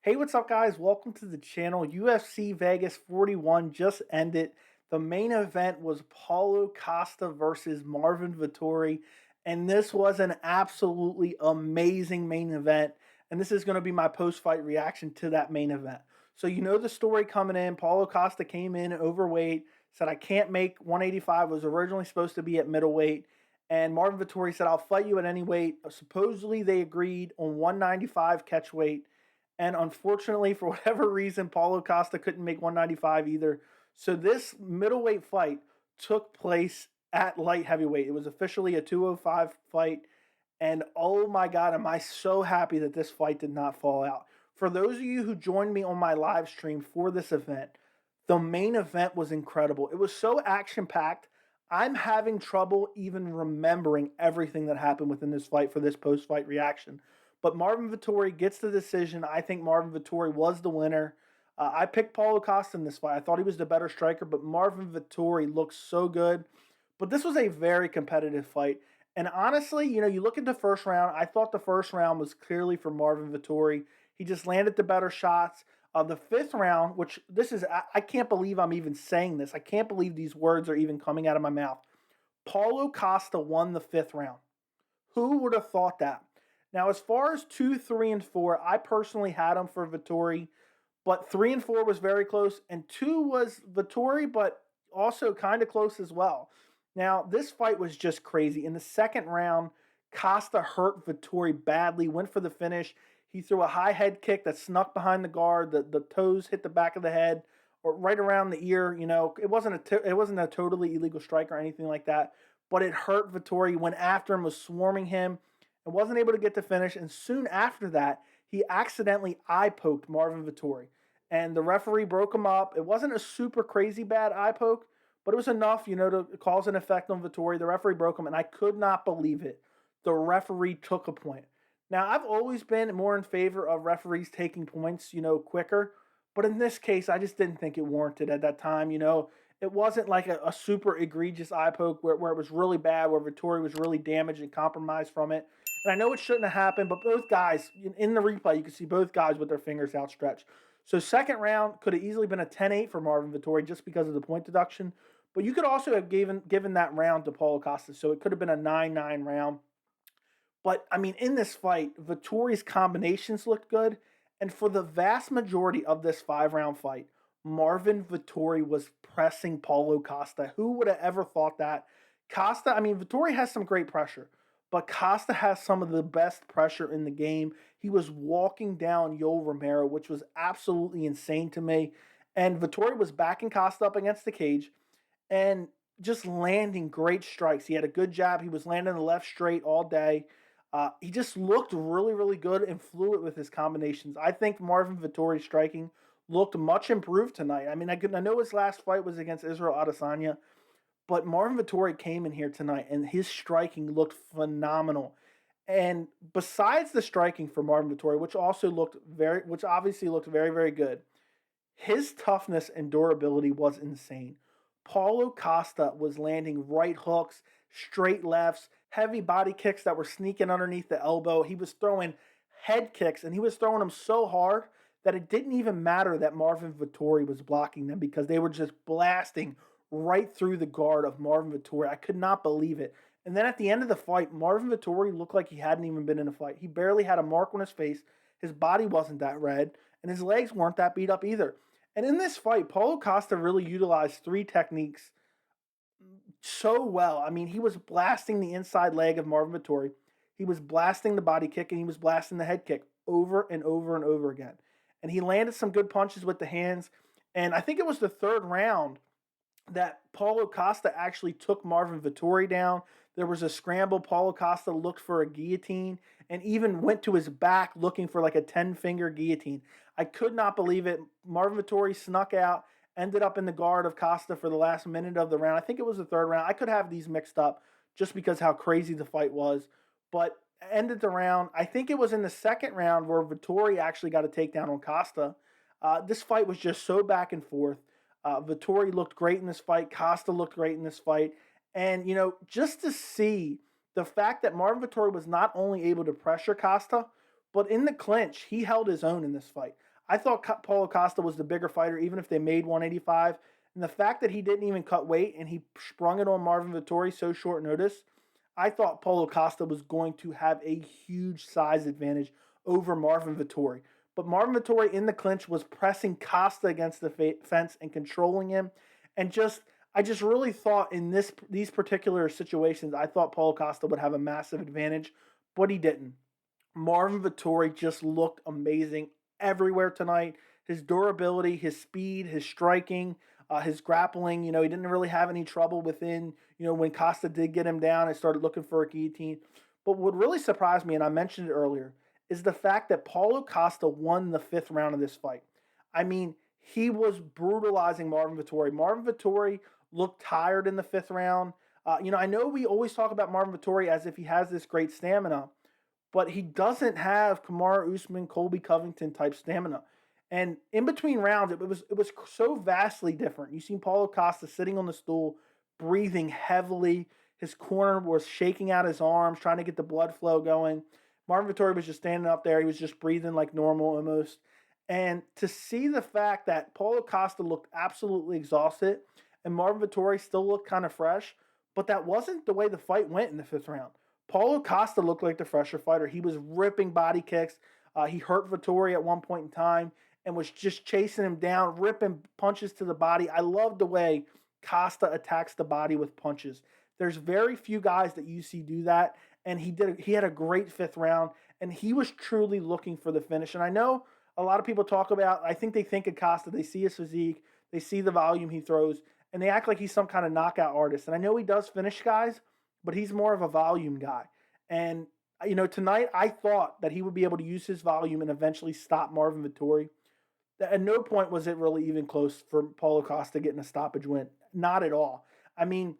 Hey, what's up, guys? Welcome to the channel. UFC Vegas 41 just ended. The main event was Paulo Costa versus Marvin Vettori, and this was an absolutely amazing main event. And this is going to be my post-fight reaction to that main event. So you know the story coming in. Paulo Costa came in overweight, said I can't make 185. Was originally supposed to be at middleweight, and Marvin Vettori said I'll fight you at any weight. Supposedly they agreed on 195 catch weight. And unfortunately, for whatever reason, Paulo Costa couldn't make 195 either. So this middleweight fight took place at light heavyweight. It was officially a 205 fight. And oh my God, am I so happy that this fight did not fall out. For those of you who joined me on my live stream for this event, the main event was incredible. It was so action packed. I'm having trouble even remembering everything that happened within this fight for this post fight reaction. But Marvin Vettori gets the decision. I think Marvin Vettori was the winner. I picked Paulo Costa in this fight. I thought he was the better striker, but Marvin Vettori looks so good. But this was a very competitive fight. And honestly, you look at the first round, I thought the first round was clearly for Marvin Vettori. He just landed the better shots. The fifth round, which this is, I can't believe I'm even saying this. I can't believe these words are even coming out of my mouth. Paulo Costa won the fifth round. Who would have thought that? Now, as far as 2, 3, and 4, I personally had them for Vettori, but 3 and 4 was very close, and 2 was Vettori, but also kind of close as well. Now, this fight was just crazy. In the second round, Costa hurt Vettori badly, went for the finish. He threw a high head kick that snuck behind the guard. The toes hit the back of the head or right around the ear. It wasn't a totally illegal strike or anything like that, but it hurt Vettori. He went after him, was swarming him, and wasn't able to get the finish. And soon after that, he accidentally eye poked Marvin Vettori, and the referee broke him up. It wasn't a super crazy bad eye poke, but it was enough, to cause an effect on Vettori. The referee broke him, and I could not believe it. The referee took a point. Now, I've always been more in favor of referees taking points, quicker. But in this case, I just didn't think it warranted at that time. It wasn't like a super egregious eye poke where it was really bad, where Vettori was really damaged and compromised from it. And I know it shouldn't have happened, but both guys, in the replay, you can see both guys with their fingers outstretched. So second round could have easily been a 10-8 for Marvin Vettori just because of the point deduction. But you could also have given that round to Paulo Costa, so it could have been a 9-9 round. But, in this fight, Vettori's combinations looked good. And for the vast majority of this 5-round fight, Marvin Vettori was pressing Paulo Costa. Who would have ever thought that? Vettori has some great pressure, but Costa has some of the best pressure in the game. He was walking down Yoel Romero, which was absolutely insane to me. And Vettori was backing Costa up against the cage and just landing great strikes. He had a good jab. He was landing the left straight all day. He just looked really, really good and fluid with his combinations. I think Marvin Vettori's striking looked much improved tonight. I know his last fight was against Israel Adesanya, but Marvin Vettori came in here tonight and his striking looked phenomenal. And besides the striking for Marvin Vettori, which obviously looked very, very good, his toughness and durability was insane. Paulo Costa was landing right hooks, straight lefts, heavy body kicks that were sneaking underneath the elbow. He was throwing head kicks, and he was throwing them so hard that it didn't even matter that Marvin Vettori was blocking them because they were just blasting right through the guard of Marvin Vettori. I could not believe it. And then at the end of the fight, Marvin Vettori looked like he hadn't even been in a fight. He barely had a mark on his face. His body wasn't that red, and his legs weren't that beat up either. And in this fight, Paulo Costa really utilized 3 techniques so well. He was blasting the inside leg of Marvin Vettori. He was blasting the body kick, and he was blasting the head kick over and over and over again. And he landed some good punches with the hands. And I think it was the third round that Paulo Costa actually took Marvin Vettori down. There was a scramble. Paulo Costa looked for a guillotine and even went to his back looking for like a 10-finger guillotine. I could not believe it. Marvin Vettori snuck out, ended up in the guard of Costa for the last minute of the round. I think it was the third round. I could have these mixed up just because how crazy the fight was. But ended the round. I think it was in the second round where Vettori actually got a takedown on Costa. This fight was just so back and forth. Vettori looked great in this fight. Costa looked great in this fight. And, just to see the fact that Marvin Vettori was not only able to pressure Costa, but in the clinch, he held his own in this fight. I thought Paulo Costa was the bigger fighter, even if they made 185. And the fact that he didn't even cut weight and he sprung it on Marvin Vettori so short notice, I thought Paulo Costa was going to have a huge size advantage over Marvin Vettori. But Marvin Vettori in the clinch was pressing Costa against the fence and controlling him. And I just really thought in these particular situations, I thought Paulo Costa would have a massive advantage, but he didn't. Marvin Vettori just looked amazing everywhere tonight. His durability, his speed, his striking, his grappling. He didn't really have any trouble within. When Costa did get him down, I started looking for a guillotine. But what really surprised me, and I mentioned it earlier, is the fact that Paulo Costa won the 5th round of this fight. I mean, he was brutalizing Marvin Vettori. Marvin Vettori looked tired in the 5th round. I know we always talk about Marvin Vettori as if he has this great stamina, but he doesn't have Kamaru Usman, Colby Covington type stamina. And in between rounds, it was so vastly different. You seen Paulo Costa sitting on the stool, breathing heavily. His corner was shaking out his arms, trying to get the blood flow going. Marvin Vettori was just standing up there. He was just breathing like normal almost. And to see the fact that Paulo Costa looked absolutely exhausted and Marvin Vettori still looked kind of fresh, but that wasn't the way the fight went in the 5th round. Paulo Costa looked like the fresher fighter. He was ripping body kicks. He hurt Vettori at one point in time and was just chasing him down, ripping punches to the body. I love the way Costa attacks the body with punches. There's very few guys that you see do that, and he had a great 5th round, and he was truly looking for the finish. And I know a lot of people talk about, I think they think of Costa, they see his physique, they see the volume he throws, and they act like he's some kind of knockout artist. And I know he does finish guys, but he's more of a volume guy. And, tonight I thought that he would be able to use his volume and eventually stop Marvin Vettori. At no point was it really even close for Paulo Costa getting a stoppage win. Not at all. I mean,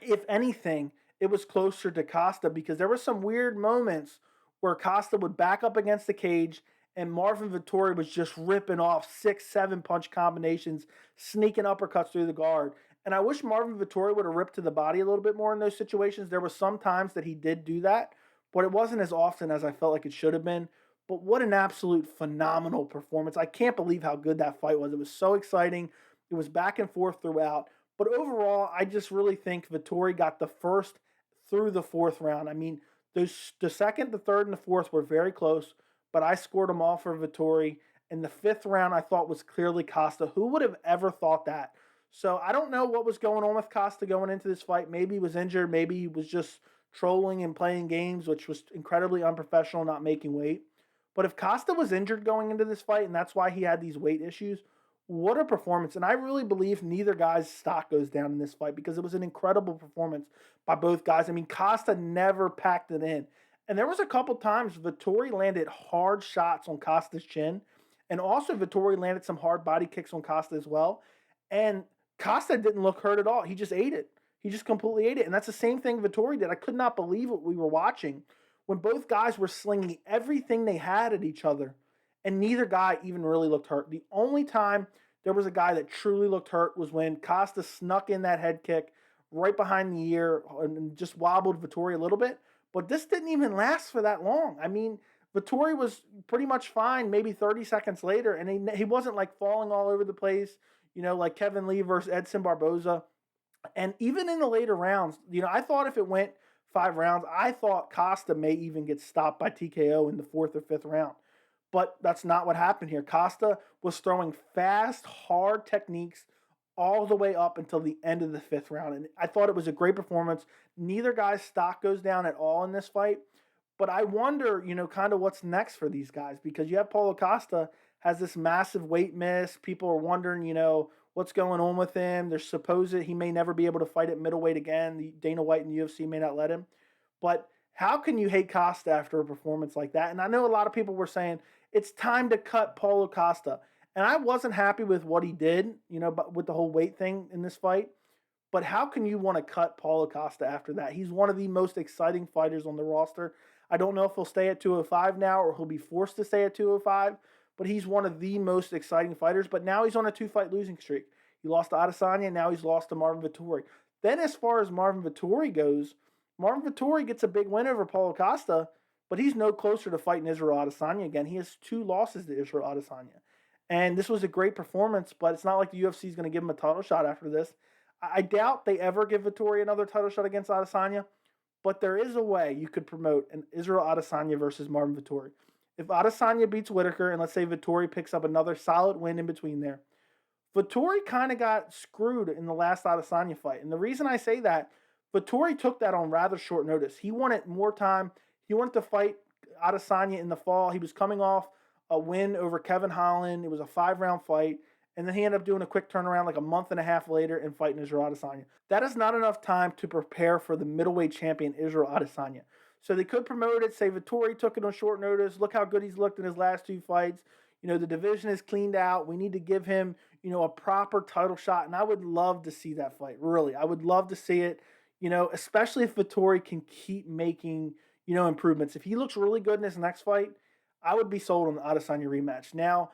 if anything, it was closer to Costa because there were some weird moments where Costa would back up against the cage and Marvin Vettori was just ripping off 6, 7 punch combinations, sneaking uppercuts through the guard. And I wish Marvin Vettori would have ripped to the body a little bit more in those situations. There were some times that he did do that, but it wasn't as often as I felt like it should have been. But what an absolute phenomenal performance. I can't believe how good that fight was. It was so exciting. It was back and forth throughout. But overall, I just really think Vettori got the 1st through the 4th round. I mean, the 2nd, the 3rd, and the 4th were very close, but I scored them all for Vettori. And the 5th round I thought was clearly Costa. Who would have ever thought that? So I don't know what was going on with Costa going into this fight. Maybe he was injured. Maybe he was just trolling and playing games, which was incredibly unprofessional, not making weight. But if Costa was injured going into this fight, and that's why he had these weight issues, what a performance. And I really believe neither guy's stock goes down in this fight because it was an incredible performance by both guys. I mean, Costa never packed it in. And there was a couple times Vettori landed hard shots on Costa's chin. And also Vettori landed some hard body kicks on Costa as well. And Costa didn't look hurt at all. He just ate it. He just completely ate it. And that's the same thing Vettori did. I could not believe what we were watching when both guys were slinging everything they had at each other. And neither guy even really looked hurt. The only time there was a guy that truly looked hurt was when Costa snuck in that head kick right behind the ear and just wobbled Vettori a little bit. But this didn't even last for that long. I mean, Vettori was pretty much fine maybe 30 seconds later, and he wasn't like falling all over the place, like Kevin Lee versus Edson Barboza. And even in the later rounds, I thought if it went 5 rounds, I thought Costa may even get stopped by TKO in the 4th or 5th round. But that's not what happened here. Costa was throwing fast, hard techniques all the way up until the end of the 5th round. And I thought it was a great performance. Neither guy's stock goes down at all in this fight. But I wonder, kind of what's next for these guys because you have Paulo Costa has this massive weight miss. People are wondering, what's going on with him. There's supposed he may never be able to fight at middleweight again. Dana White and the UFC may not let him. But how can you hate Costa after a performance like that? And I know a lot of people were saying it's time to cut Paulo Costa. And I wasn't happy with what he did, but with the whole weight thing in this fight. But how can you want to cut Paulo Costa after that? He's one of the most exciting fighters on the roster. I don't know if he'll stay at 205 now or he'll be forced to stay at 205, but he's one of the most exciting fighters. But now he's on a 2-fight losing streak. He lost to Adesanya, now he's lost to Marvin Vettori. Then as far as Marvin Vettori goes, Marvin Vettori gets a big win over Paulo Costa, but he's no closer to fighting Israel Adesanya again. He has 2 losses to Israel Adesanya. And this was a great performance, but it's not like the UFC is going to give him a title shot after this. I doubt they ever give Vettori another title shot against Adesanya, but there is a way you could promote an Israel Adesanya versus Marvin Vettori. If Adesanya beats Whitaker, and let's say Vettori picks up another solid win in between there, Vettori kind of got screwed in the last Adesanya fight. And the reason I say that, Vettori took that on rather short notice. He wanted more time. He wanted to fight Adesanya in the fall. He was coming off a win over Kevin Holland. It was a 5-round fight. And then he ended up doing a quick turnaround like a month and a half later and fighting Israel Adesanya. That is not enough time to prepare for the middleweight champion, Israel Adesanya. So they could promote it, say Vettori took it on short notice. Look how good he's looked in his last 2 fights. The division is cleaned out. We need to give him, a proper title shot. And I would love to see that fight. Really. I would love to see it, especially if Vettori can keep making, improvements. If he looks really good in his next fight, I would be sold on the Adesanya rematch. Now,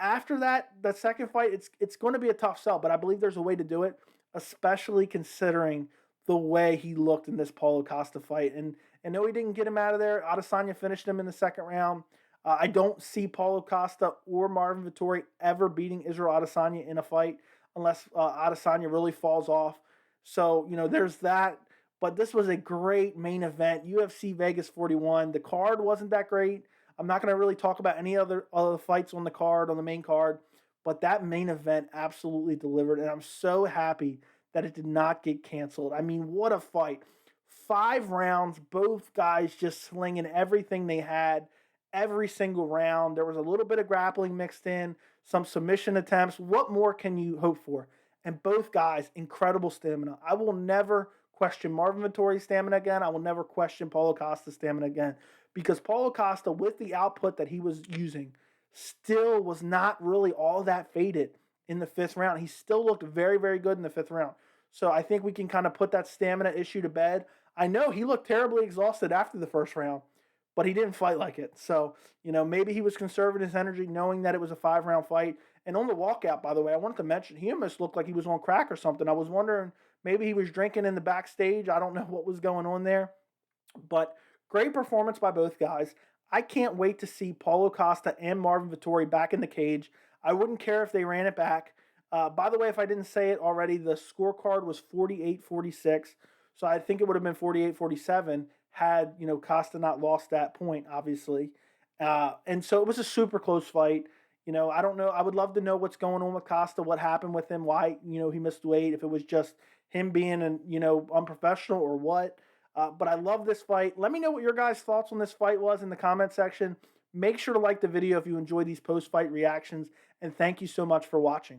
after that second fight, it's going to be a tough sell, but I believe there's a way to do it, especially considering the way he looked in this Paulo Costa fight. And no, he didn't get him out of there. Adesanya finished him in the second round. I don't see Paulo Costa or Marvin Vettori ever beating Israel Adesanya in a fight unless Adesanya really falls off. So, there's that. But this was a great main event, UFC Vegas 41. The card wasn't that great. I'm not going to really talk about any other fights on the card, on the main card. But that main event absolutely delivered. And I'm so happy that it did not get canceled. I mean, what a fight. 5 rounds, both guys just slinging everything they had every single round. There was a little bit of grappling mixed in, some submission attempts. What more can you hope for? And both guys, incredible stamina. I will never question Marvin Vettori's stamina again. I will never question Paulo Costa's stamina again, because Paulo Costa, with the output that he was using, still was not really all that faded in the 5th round. He still looked very, very good in the 5th round. So I think we can kind of put that stamina issue to bed. I know he looked terribly exhausted after the 1st round, but he didn't fight like it. So, maybe he was conserving his energy knowing that it was a 5-round fight. And on the walkout, by the way, I wanted to mention, he almost looked like he was on crack or something. I was wondering, maybe he was drinking in the backstage. I don't know what was going on there. But great performance by both guys. I can't wait to see Paulo Costa and Marvin Vettori back in the cage. I wouldn't care if they ran it back. By the way, if I didn't say it already, the scorecard was 48-46. So I think it would have been 48-47 had, Costa not lost that point, obviously. And so it was a super close fight. I don't know. I would love to know what's going on with Costa, what happened with him, why, he missed weight, if it was just him being, unprofessional or what. But I love this fight. Let me know what your guys' thoughts on this fight was in the comment section. Make sure to like the video if you enjoy these post-fight reactions. And thank you so much for watching.